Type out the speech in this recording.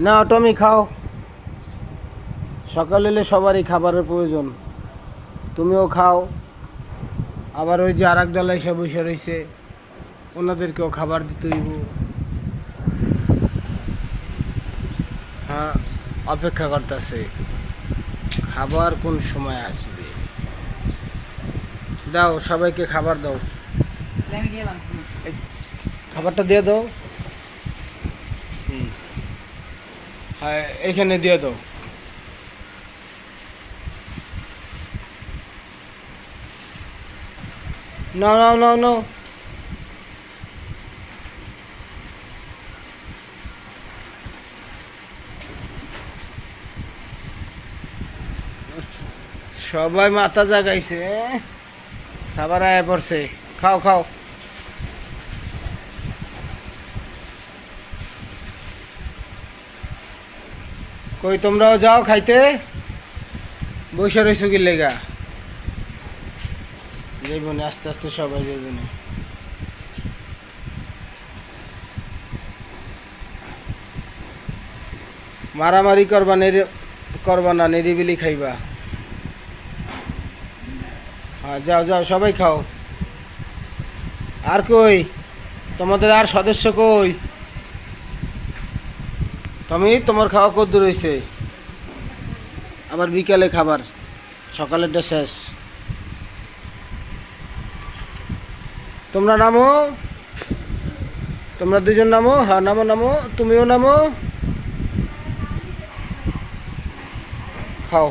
না টমি খাও, সকাল হলে সবারই খাবারের প্রয়োজন, তুমিও খাও। আবার ওই যে আর এক দল এসে বসে রয়েছে, ওনাদেরকেও খাবার দিতে হইব। হ্যাঁ, অপেক্ষা করতেছে খাবার কোন সময় আসবে। দাও সবাইকে খাবার দাও, এই খাবারটা দিয়ে দাও। হ্যাঁ, এখানে দিয়ে দাও। নাও নাও নাও নাও। সবাই মাথা জাগাইছে, খাবার আয়া পড়ছে, খাও খাও। কই তোমরাও যাও খাইতে, বসে রয়েছো কি লেগা? যাইবনি, আস্তে আস্তে সবাই যাইবনি। মারামারি করবা না, নিরিবিলি খাইবা। হ্যাঁ যাও যাও সবাই খাও। আর কই তোমাদের আর সদস্য কই? টমি, তোমার খাওয়া কত দূর হয়েছে? আবার বিকালে খাবার, সকালেরটা শেষ। তোমরা নামো, তোমরা দুজন নামো। হ্যাঁ নামো নামো, তুমিও নামো, খাও।